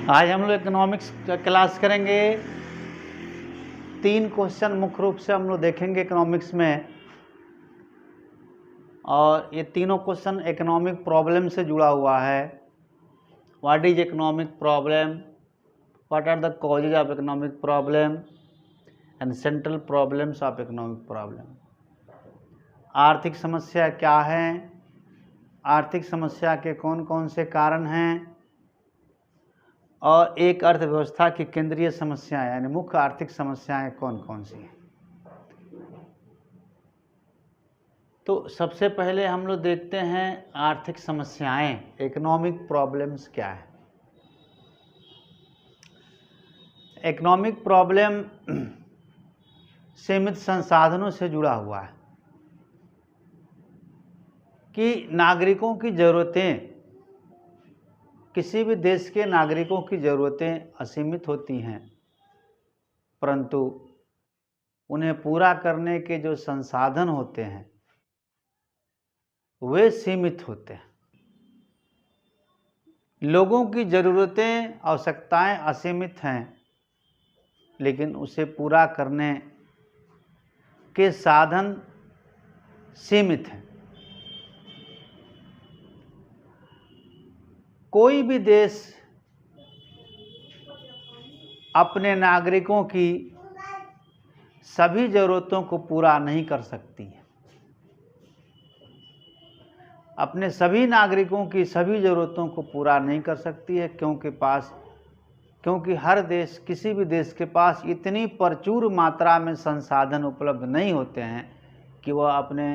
आज हम लोग इकोनॉमिक्स का क्लास करेंगे। 3 क्वेश्चन मुख्य रूप से हम लोग देखेंगे इकोनॉमिक्स में, और ये तीनों क्वेश्चन इकोनॉमिक प्रॉब्लम से जुड़ा हुआ है। What is economic problem, what are the causes of economic problem and central problems of economic problem. आर्थिक समस्या क्या है, आर्थिक समस्या के कौन कौन से कारण हैं, और एक अर्थव्यवस्था की केंद्रीय समस्याएं यानी मुख्य आर्थिक समस्याएं कौन कौन सी हैं। तो सबसे पहले हम लोग देखते हैं आर्थिक समस्याएं, इकोनॉमिक प्रॉब्लम्स क्या है। इकोनॉमिक प्रॉब्लम सीमित संसाधनों से जुड़ा हुआ है कि नागरिकों की ज़रूरतें, किसी भी देश के नागरिकों की ज़रूरतें असीमित होती हैं, परंतु उन्हें पूरा करने के जो संसाधन होते हैं वे सीमित होते हैं। लोगों की ज़रूरतें, आवश्यकताएं असीमित हैं, लेकिन उसे पूरा करने के साधन सीमित हैं। कोई भी देश अपने नागरिकों की सभी ज़रूरतों को पूरा नहीं कर सकती है। अपने सभी नागरिकों की सभी ज़रूरतों को पूरा नहीं कर सकती है, क्योंकि हर देश, किसी भी देश के पास इतनी प्रचुर मात्रा में संसाधन उपलब्ध नहीं होते हैं कि वह अपने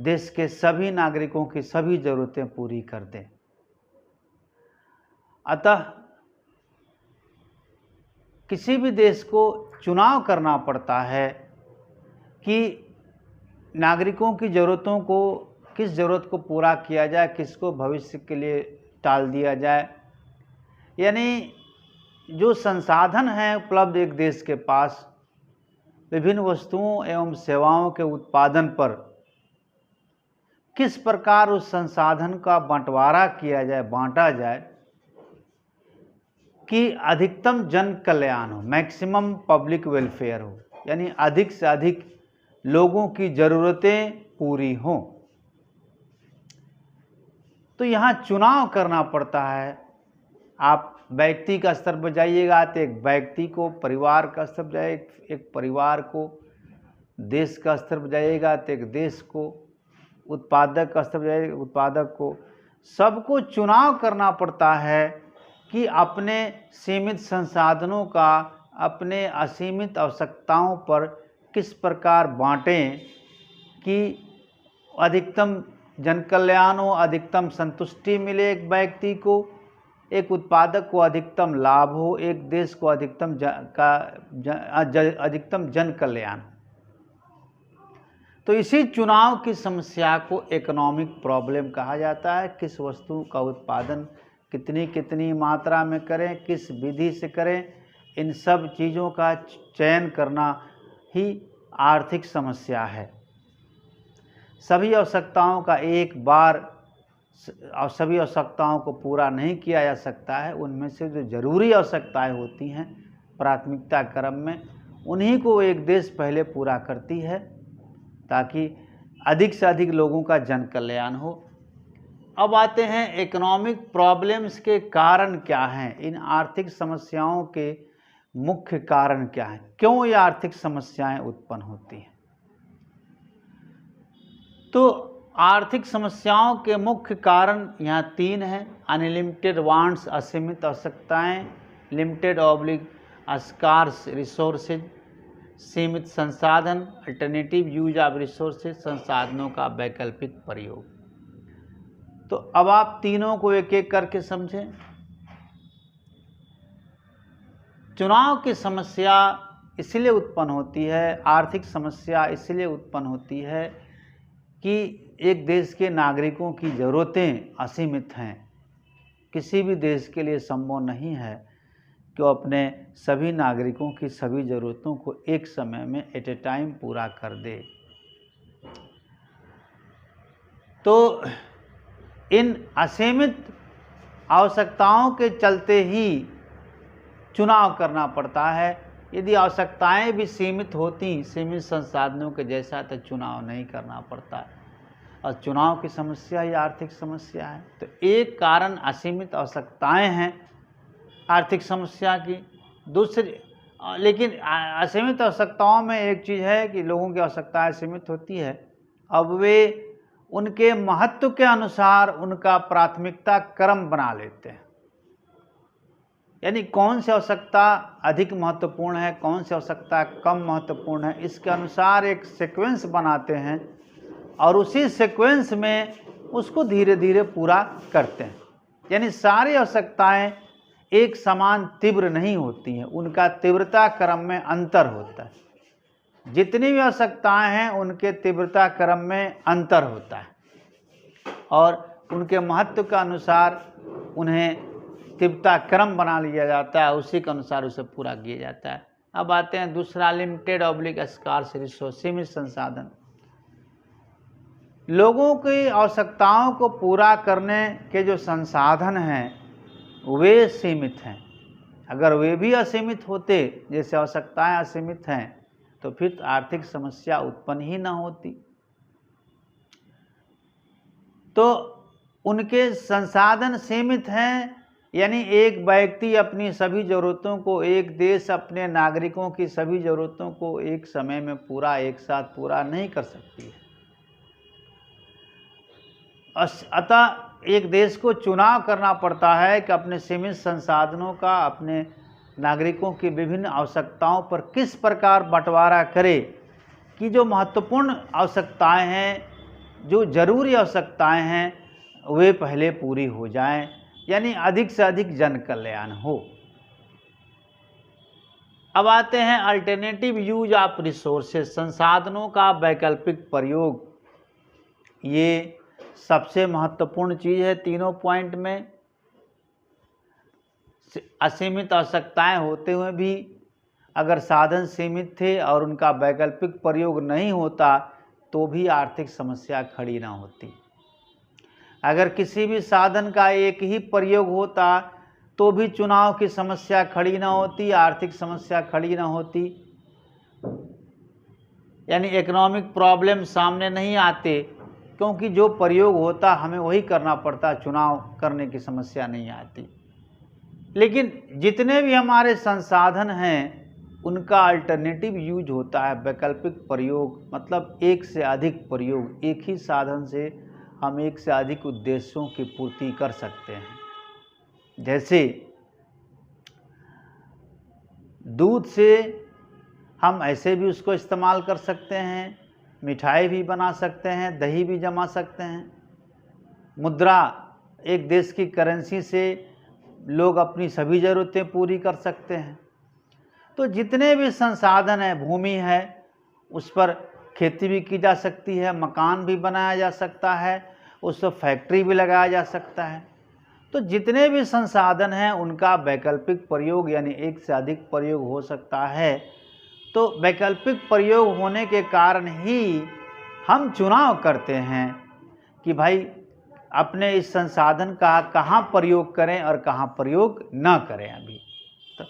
देश के सभी नागरिकों की सभी ज़रूरतें पूरी कर दे। अतः किसी भी देश को चुनाव करना पड़ता है कि नागरिकों की ज़रूरतों को, किस ज़रूरत को पूरा किया जाए, किसको भविष्य के लिए टाल दिया जाए। यानी जो संसाधन हैं उपलब्ध एक देश के पास विभिन्न वस्तुओं एवं सेवाओं के उत्पादन पर, किस प्रकार उस संसाधन का बंटवारा किया जाए, बांटा जाए कि अधिकतम जन कल्याण हो, मैक्सिमम पब्लिक वेलफेयर हो, यानी अधिक से अधिक लोगों की ज़रूरतें पूरी हों। तो यहाँ चुनाव करना पड़ता है। आप व्यक्ति का स्तर पर जाइएगा तो एक व्यक्ति को, परिवार का स्तर पर जाए एक परिवार को, देश का स्तर पर जाइएगा तो एक देश को, उत्पादक का स्तर पर जाइएगा उत्पादक को। सबको चुनाव करना पड़ता है कि अपने सीमित संसाधनों का अपने असीमित आवश्यकताओं पर किस प्रकार बांटें कि अधिकतम जन कल्याण हो, अधिकतम संतुष्टि मिले एक व्यक्ति को, एक उत्पादक को अधिकतम लाभ हो, एक देश को अधिकतम जन कल्याण। तो इसी चुनाव की समस्या को इकोनॉमिक प्रॉब्लम कहा जाता है। किस वस्तु का उत्पादन कितनी मात्रा में करें, किस विधि से करें, इन सब चीज़ों का चयन करना ही आर्थिक समस्या है। सभी आवश्यकताओं का एक बार सभी आवश्यकताओं को पूरा नहीं किया जा सकता है। उनमें से जो ज़रूरी आवश्यकताएं होती हैं प्राथमिकता क्रम में, उन्हीं को एक देश पहले पूरा करती है ताकि अधिक से अधिक लोगों का जन कल्याण हो। अब आते हैं इकोनॉमिक प्रॉब्लम्स के कारण क्या हैं, इन आर्थिक समस्याओं के मुख्य कारण क्या हैं, क्यों ये आर्थिक समस्याएं उत्पन्न होती हैं। तो आर्थिक समस्याओं के मुख्य कारण यहाँ 3 हैं। अनलिमिटेड वांट्स, असीमित आवश्यकताएं, लिमिटेड ऑब्लिक स्कार्स रिसोर्सेज, सीमित संसाधन, अल्टरनेटिव यूज ऑफ रिसोर्सेज, संसाधनों का वैकल्पिक प्रयोग। तो अब आप तीनों को एक एक करके समझें। चुनाव की समस्या इसलिए उत्पन्न होती है, आर्थिक समस्या इसलिए उत्पन्न होती है कि एक देश के नागरिकों की ज़रूरतें असीमित हैं। किसी भी देश के लिए संभव नहीं है कि वो अपने सभी नागरिकों की सभी ज़रूरतों को एक समय में एट ए टाइम पूरा कर दे। तो इन असीमित आवश्यकताओं के चलते ही चुनाव करना पड़ता है। यदि आवश्यकताएं भी सीमित होती, सीमित संसाधनों के जैसा, तो चुनाव नहीं करना पड़ता। और चुनाव की समस्या ही आर्थिक समस्या है। तो एक कारण असीमित आवश्यकताएं हैं आर्थिक समस्या की। दूसरी, लेकिन असीमित आवश्यकताओं में एक चीज़ है कि लोगों की आवश्यकताएं सीमित होती है। अब वे उनके महत्व के अनुसार उनका प्राथमिकता क्रम बना लेते हैं। यानी कौन सी आवश्यकता अधिक महत्वपूर्ण है, कौन सी आवश्यकता कम महत्वपूर्ण है, इसके अनुसार एक सीक्वेंस बनाते हैं और उसी सीक्वेंस में उसको धीरे धीरे पूरा करते हैं। यानी सारी आवश्यकताएं एक समान तीव्र नहीं होती हैं, उनका तीव्रता क्रम में अंतर होता है। जितनी भी आवश्यकताएं हैं उनके तीव्रता क्रम में अंतर होता है और उनके महत्व के अनुसार उन्हें तीव्रता क्रम बना लिया जाता है, उसी के अनुसार उसे पूरा किया जाता है। अब आते हैं दूसरा, लिमिटेड ऑब्लिक स्कार्स रिसोर्स, सीमित संसाधन। लोगों की आवश्यकताओं को पूरा करने के जो संसाधन हैं वे सीमित हैं। अगर वे भी असीमित होते, जैसे आवश्यकताएं असीमित हैं, तो फिर आर्थिक समस्या उत्पन्न ही ना होती। तो उनके संसाधन सीमित हैं, यानी एक व्यक्ति अपनी सभी ज़रूरतों को, एक देश अपने नागरिकों की सभी ज़रूरतों को एक समय में पूरा, एक साथ पूरा नहीं कर सकती है। अतः एक देश को चुनाव करना पड़ता है कि अपने सीमित संसाधनों का अपने नागरिकों की विभिन्न आवश्यकताओं पर किस प्रकार बंटवारा करे कि जो महत्वपूर्ण आवश्यकताएं हैं, जो जरूरी आवश्यकताएं हैं, वे पहले पूरी हो जाएं, यानी अधिक से अधिक जन कल्याण हो। अब आते हैं अल्टरनेटिव यूज ऑफ रिसोर्सेज, संसाधनों का वैकल्पिक प्रयोग। ये सबसे महत्वपूर्ण चीज़ है तीनों पॉइंट में। असीमित आवश्यकताएं होते हुए भी अगर साधन सीमित थे और उनका वैकल्पिक प्रयोग नहीं होता तो भी आर्थिक समस्या खड़ी ना होती। अगर किसी भी साधन का एक ही प्रयोग होता तो भी चुनाव की समस्या खड़ी ना होती, आर्थिक समस्या खड़ी ना होती, यानी इकोनॉमिक प्रॉब्लम सामने नहीं आते, क्योंकि जो प्रयोग होता हमें वही करना पड़ता, चुनाव करने की समस्या नहीं आती। लेकिन जितने भी हमारे संसाधन हैं उनका अल्टरनेटिव यूज होता है, वैकल्पिक प्रयोग, मतलब एक से अधिक प्रयोग। एक ही साधन से हम एक से अधिक उद्देश्यों की पूर्ति कर सकते हैं। जैसे दूध से हम ऐसे भी उसको इस्तेमाल कर सकते हैं, मिठाई भी बना सकते हैं, दही भी जमा सकते हैं। मुद्रा, एक देश की करेंसी से लोग अपनी सभी ज़रूरतें पूरी कर सकते हैं। तो जितने भी संसाधन हैं, भूमि है, उस पर खेती भी की जा सकती है, मकान भी बनाया जा सकता है, उस पर फैक्ट्री भी लगाया जा सकता है। तो जितने भी संसाधन हैं उनका वैकल्पिक प्रयोग, यानी एक से अधिक प्रयोग हो सकता है। तो वैकल्पिक प्रयोग होने के कारण ही हम चुनाव करते हैं कि भाई अपने इस संसाधन का कहाँ प्रयोग करें और कहाँ प्रयोग न करें। अभी तो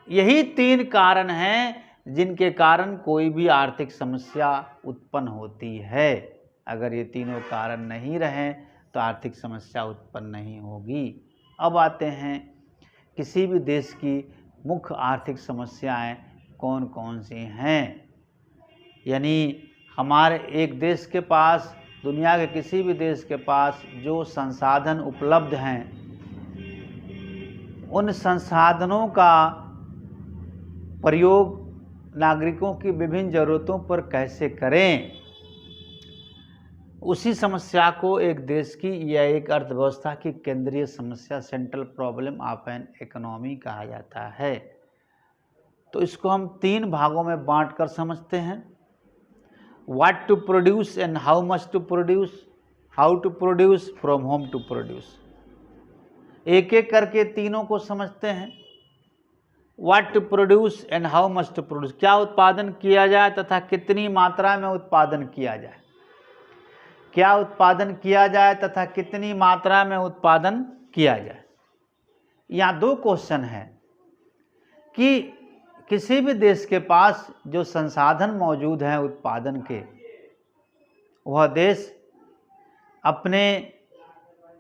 यही तीन कारण हैं जिनके कारण कोई भी आर्थिक समस्या उत्पन्न होती है। अगर ये तीनों कारण नहीं रहें तो आर्थिक समस्या उत्पन्न नहीं होगी। अब आते हैं किसी भी देश की मुख्य आर्थिक समस्याएं कौन कौन सी हैं। यानी हमारे एक देश के पास, दुनिया के किसी भी देश के पास जो संसाधन उपलब्ध हैं, उन संसाधनों का प्रयोग नागरिकों की विभिन्न ज़रूरतों पर कैसे करें, उसी समस्या को एक देश की या एक अर्थव्यवस्था की केंद्रीय समस्या, central problem of an economy कहा जाता है। तो इसको हम तीन भागों में बांट कर समझते हैं। What to produce and how much to produce, how to produce, from home to produce. एक एक करके तीनों को समझते हैं। What to produce and how much to produce, क्या उत्पादन किया जाए तथा कितनी मात्रा में उत्पादन किया जाए। क्या उत्पादन किया जाए तथा कितनी मात्रा में उत्पादन किया जाए। यहाँ दो क्वेश्चन हैं कि किसी भी देश के पास जो संसाधन मौजूद हैं उत्पादन के, वह देश अपने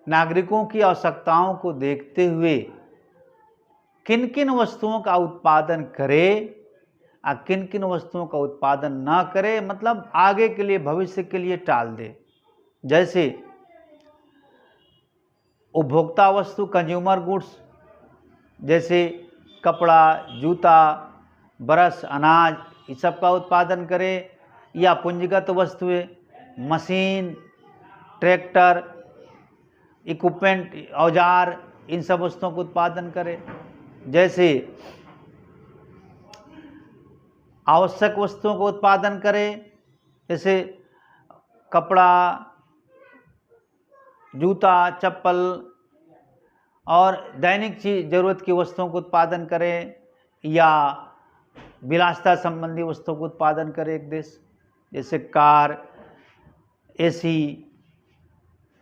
नागरिकों की आवश्यकताओं को देखते हुए किन किन वस्तुओं का उत्पादन करे और किन किन वस्तुओं का उत्पादन ना करे, मतलब आगे के लिए, भविष्य के लिए टाल दे। जैसे उपभोक्ता वस्तु, कंज्यूमर गुड्स, जैसे कपड़ा, जूता, ब्रश, अनाज, इस सब का उत्पादन करे, या पूंजीगत वस्तुएं, मशीन, ट्रैक्टर, इक्विपमेंट, औजार, इन सब वस्तुओं का उत्पादन करे। जैसे आवश्यक वस्तुओं का उत्पादन करे, जैसे कपड़ा, जूता, चप्पल और दैनिक जरूरत की वस्तुओं का उत्पादन करे, या विलासिता संबंधी वस्तुओं का उत्पादन करे एक देश, जैसे कार, एसी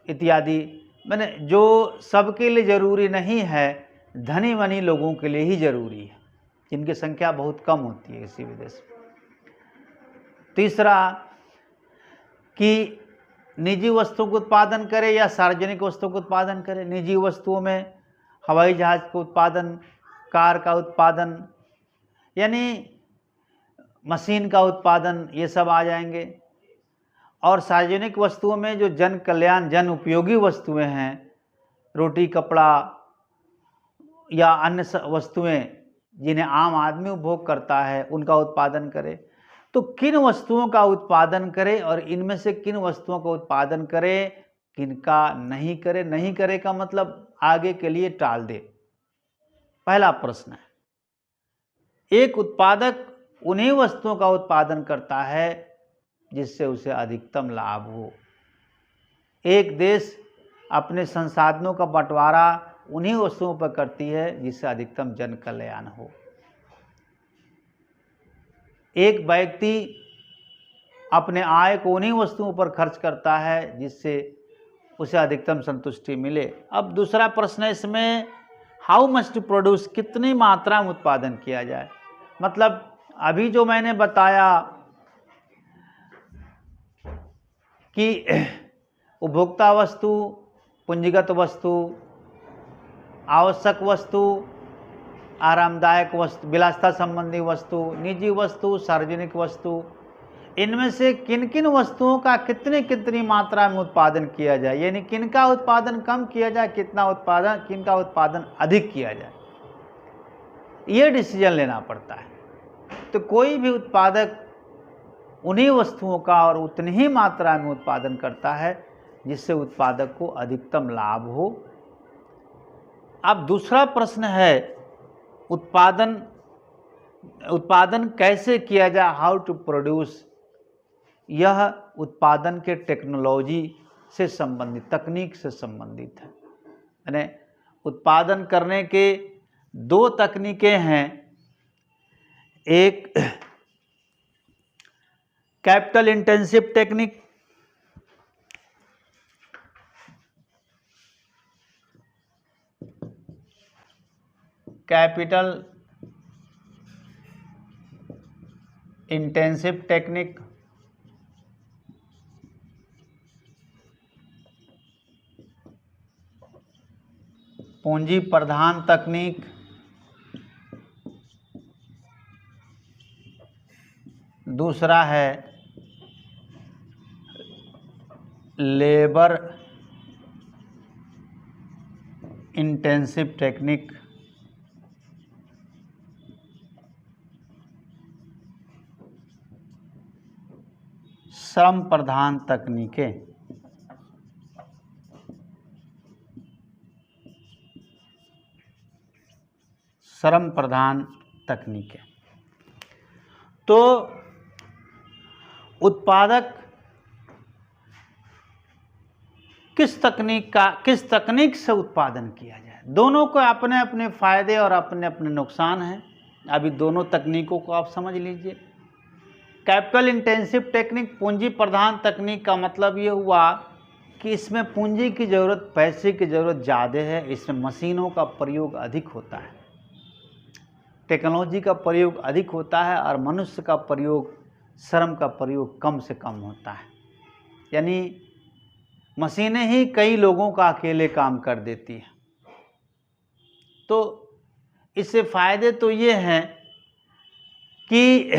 इत्यादि। मैंने जो सबके लिए ज़रूरी नहीं है, धनी मनी लोगों के लिए ही ज़रूरी है, जिनकी संख्या बहुत कम होती है किसी भी देश में। तीसरा कि निजी वस्तुओं का उत्पादन करे या सार्वजनिक वस्तुओं का उत्पादन करे। निजी वस्तुओं में हवाई जहाज़ का उत्पादन, कार का उत्पादन, यानी मशीन का उत्पादन, ये सब आ जाएंगे। और सार्वजनिक वस्तुओं में जो जन कल्याण, जन उपयोगी वस्तुएं हैं, रोटी, कपड़ा या अन्य वस्तुएं जिन्हें आम आदमी उपभोग करता है, उनका उत्पादन करे। तो किन वस्तुओं का उत्पादन करे और इनमें से किन वस्तुओं का उत्पादन करे, किनका नहीं करे। नहीं करे का मतलब आगे के लिए टाल दे। पहला प्रश्न है, एक उत्पादक उन्हीं वस्तुओं का उत्पादन करता है जिससे उसे अधिकतम लाभ हो। एक देश अपने संसाधनों का बंटवारा उन्हीं वस्तुओं पर करती है जिससे अधिकतम जन कल्याण हो। एक व्यक्ति अपने आय को उन्हीं वस्तुओं पर खर्च करता है जिससे उसे अधिकतम संतुष्टि मिले। अब दूसरा प्रश्न है इसमें, हाउ मच टू प्रोड्यूस, कितनी मात्रा में उत्पादन किया जाए। मतलब अभी जो मैंने बताया कि उपभोक्ता वस्तु, पूंजीगत वस्तु, आवश्यक वस्तु, आरामदायक वस्तु, विलासिता संबंधी वस्तु, निजी वस्तु, सार्वजनिक वस्तु, इनमें से किन किन वस्तुओं का कितनी कितनी मात्रा में उत्पादन किया जाए, यानी किनका उत्पादन कम किया जाए, किनका उत्पादन अधिक किया जाए, ये डिसीजन लेना पड़ता है। तो कोई भी उत्पादक उन्हीं वस्तुओं का और उतनी ही मात्रा में उत्पादन करता है जिससे उत्पादक को अधिकतम लाभ हो। अब दूसरा प्रश्न है, उत्पादन कैसे किया जाए, हाउ टू प्रोड्यूस। यह उत्पादन के टेक्नोलॉजी से संबंधित, तकनीक से संबंधित है। यानी उत्पादन करने के दो तकनीकें हैं, एक capital intensive technique, capital intensive technique, पूंजी प्रधान तकनीक, दूसरा है लेबर इंटेंसिव टेक्निक। श्रम प्रधान तकनीकें। श्रम प्रधान तकनीकें। तो उत्पादक किस तकनीक से उत्पादन किया जाए, दोनों को अपने अपने फायदे और अपने अपने नुकसान हैं। अभी दोनों तकनीकों को आप समझ लीजिए। कैपिटल इंटेंसिव टेक्निक, पूंजी प्रधान तकनीक का मतलब ये हुआ कि इसमें पूंजी की ज़रूरत, पैसे की ज़रूरत ज़्यादा है, इसमें मशीनों का प्रयोग अधिक होता है, टेक्नोलॉजी का प्रयोग अधिक होता है और मनुष्य का प्रयोग, श्रम का प्रयोग कम से कम होता है। यानी मशीनें ही कई लोगों का अकेले काम कर देती हैं। तो इससे फ़ायदे तो ये हैं कि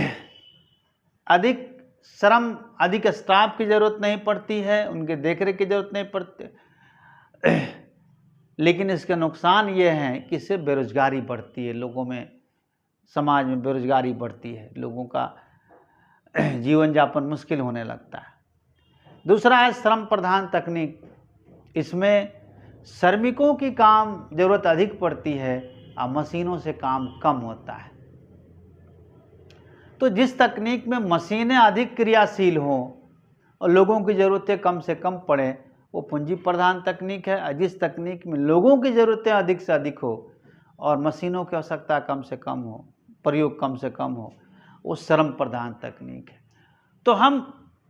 अधिक श्रम, अधिक स्टाफ की ज़रूरत नहीं पड़ती है, उनके देखरेख की ज़रूरत नहीं पड़ती। लेकिन इसके नुकसान ये हैं कि इससे बेरोजगारी बढ़ती है, लोगों में, समाज में बेरोजगारी बढ़ती है, लोगों का जीवन यापन मुश्किल होने लगता है। दूसरा है श्रम प्रधान तकनीक। इसमें श्रमिकों की काम ज़रूरत अधिक पड़ती है और मशीनों से काम कम होता है। तो जिस तकनीक में मशीनें अधिक क्रियाशील हों और लोगों की ज़रूरतें कम से कम पड़ें, वो पूंजी प्रधान तकनीक है। और जिस तकनीक में लोगों की ज़रूरतें अधिक से अधिक हो और मशीनों की आवश्यकता कम से कम हो, प्रयोग कम से कम हो, वो श्रम प्रधान तकनीक है। तो हम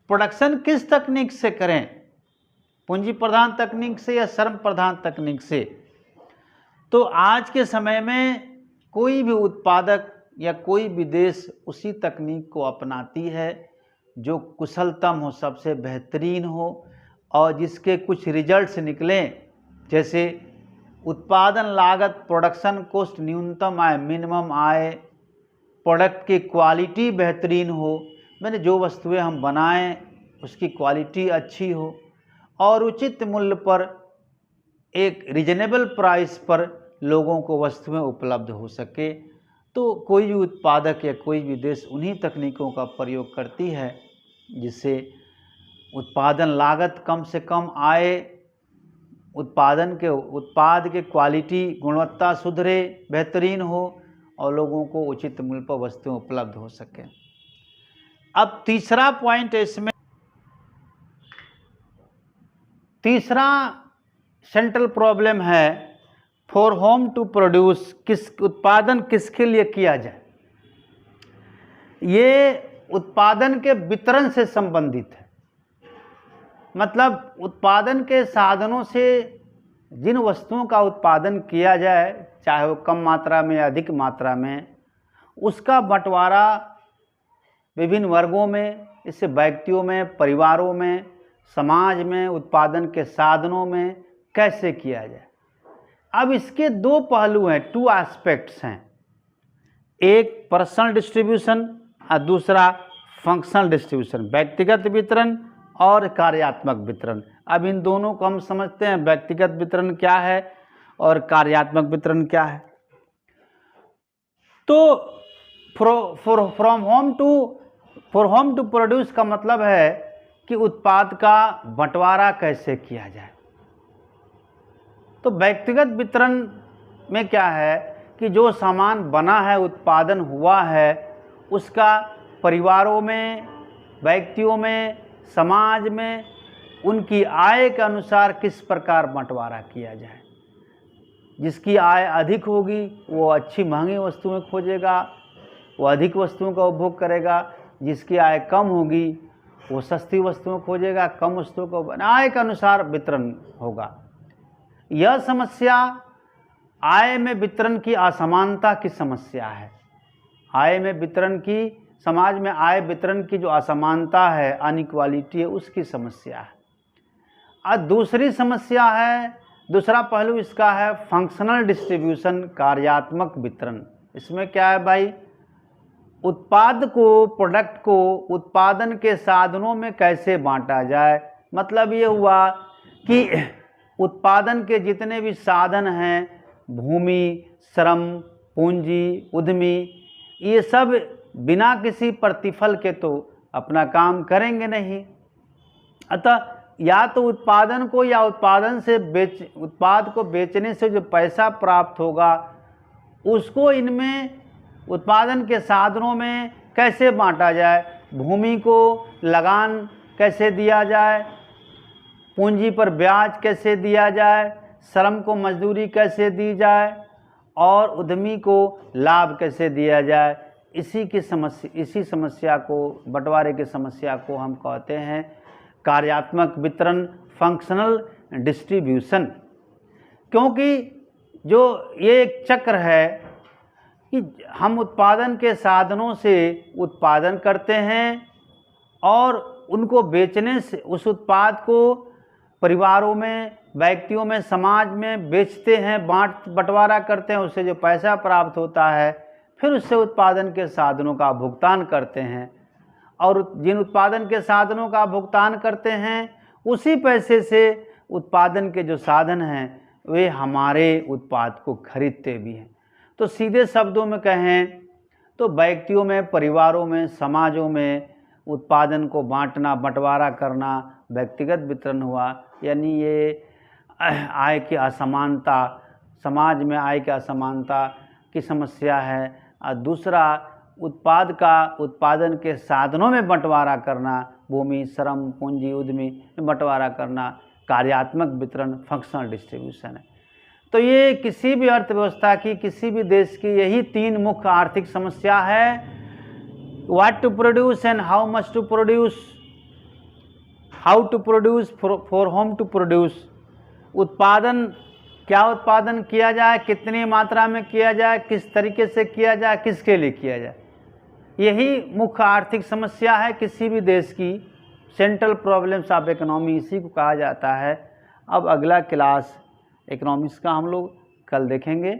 प्रोडक्शन किस तकनीक से करें, पूंजी प्रधान तकनीक से या श्रम प्रधान तकनीक से? तो आज के समय में कोई भी उत्पादक या कोई भी देश उसी तकनीक को अपनाती है जो कुशलतम हो, सबसे बेहतरीन हो और जिसके कुछ रिजल्ट्स निकलें, जैसे उत्पादन लागत, प्रोडक्शन कॉस्ट न्यूनतम आय, मिनिमम आय, प्रोडक्ट की क्वालिटी बेहतरीन हो, मैंने जो वस्तुएं हम बनाएं उसकी क्वालिटी अच्छी हो और उचित मूल्य पर, एक रीजनेबल प्राइस पर लोगों को वस्तुएं उपलब्ध हो सके। तो कोई भी उत्पादक या कोई भी देश उन्हीं तकनीकों का प्रयोग करती है जिससे उत्पादन लागत कम से कम आए, उत्पाद के क्वालिटी, गुणवत्ता सुधरे, बेहतरीन हो और लोगों को उचित मूल्य पर वस्तुएं उपलब्ध हो सके। अब तीसरा पॉइंट है इसमें, तीसरा सेंट्रल प्रॉब्लम है फॉर होम टू प्रोड्यूस, उत्पादन किसके लिए किया जाए। ये उत्पादन के वितरण से संबंधित है। मतलब उत्पादन के साधनों से जिन वस्तुओं का उत्पादन किया जाए, चाहे वो कम मात्रा में या अधिक मात्रा में, उसका बंटवारा विभिन्न वर्गों में, इससे व्यक्तियों में, परिवारों में, समाज में, उत्पादन के साधनों में कैसे किया जाए। अब इसके दो पहलू हैं, टू एस्पेक्ट्स हैं, एक पर्सनल डिस्ट्रीब्यूशन और दूसरा फंक्शनल डिस्ट्रीब्यूशन, व्यक्तिगत वितरण और कार्यात्मक वितरण। अब इन दोनों को हम समझते हैं, व्यक्तिगत वितरण क्या है और कार्यात्मक वितरण क्या है। तो फॉर होम टू प्रोड्यूस का मतलब है कि उत्पाद का बंटवारा कैसे किया जाए। तो व्यक्तिगत वितरण में क्या है कि जो सामान बना है, उत्पादन हुआ है, उसका परिवारों में, व्यक्तियों में, समाज में उनकी आय के अनुसार किस प्रकार बंटवारा किया जाए। जिसकी आय अधिक होगी वो अच्छी महंगी वस्तुएं खोजेगा, वो अधिक वस्तुओं का उपभोग करेगा। जिसकी आय कम होगी वो सस्ती वस्तुएं खोजेगा, कम वस्तुओं को, आय के अनुसार वितरण होगा। यह समस्या आय में वितरण की असमानता की समस्या है। आय में वितरण की, समाज में आय वितरण की जो असमानता है, अनइक्वालिटी है, उसकी समस्या है। और दूसरी समस्या है, दूसरा पहलू इसका है फंक्शनल डिस्ट्रीब्यूशन, कार्यात्मक वितरण। इसमें क्या है भाई, उत्पाद को, प्रोडक्ट को उत्पादन के साधनों में कैसे बांटा जाए। मतलब ये हुआ कि उत्पादन के जितने भी साधन हैं, भूमि, श्रम, पूंजी, उद्यमी, ये सब बिना किसी प्रतिफल के तो अपना काम करेंगे नहीं। अतः या तो उत्पादन को या उत्पाद को बेचने से जो पैसा प्राप्त होगा उसको इनमें उत्पादन के साधनों में कैसे बांटा जाए। भूमि को लगान कैसे दिया जाए, पूंजी पर ब्याज कैसे दिया जाए, श्रम को मजदूरी कैसे दी जाए और उद्यमी को लाभ कैसे दिया जाए। इसी समस्या को, बंटवारे की समस्या को हम कहते हैं कार्यात्मक वितरण, फंक्शनल डिस्ट्रीब्यूशन। क्योंकि जो ये एक चक्र है कि हम उत्पादन के साधनों से उत्पादन करते हैं और उनको बेचने से उस उत्पाद को परिवारों में, व्यक्तियों में, समाज में बेचते हैं, बंटवारा करते हैं, उससे जो पैसा प्राप्त होता है फिर उससे उत्पादन के साधनों का भुगतान करते हैं और जिन उत्पादन के साधनों का भुगतान करते हैं उसी पैसे से उत्पादन के जो साधन हैं वे हमारे उत्पाद को खरीदते भी हैं। तो सीधे शब्दों में कहें तो व्यक्तियों में, परिवारों में, समाजों में उत्पादन को बांटना, बंटवारा करना व्यक्तिगत वितरण हुआ। यानी ये आय की असमानता, समाज में आय की असमानता की समस्या है। और दूसरा उत्पाद का उत्पादन के साधनों में बंटवारा करना, भूमि, श्रम, पूंजी, उद्यमी में बंटवारा करना, कार्यात्मक वितरण, फंक्शनल डिस्ट्रीब्यूशन है। तो ये किसी भी अर्थव्यवस्था की, किसी भी देश की यही 3 मुख्य आर्थिक समस्या है। What to produce and how much to produce, how to produce, for whom to produce। उत्पादन, क्या उत्पादन किया जाए, कितनी मात्रा में किया जाए, किस तरीके से किया जाए, किसके लिए किया जाए, यही मुख्य आर्थिक समस्या है किसी भी देश की। सेंट्रल प्रॉब्लम्स ऑफ इकोनॉमी इसी को कहा जाता है। अब अगला क्लास इकोनॉमिक्स का हम लोग कल देखेंगे।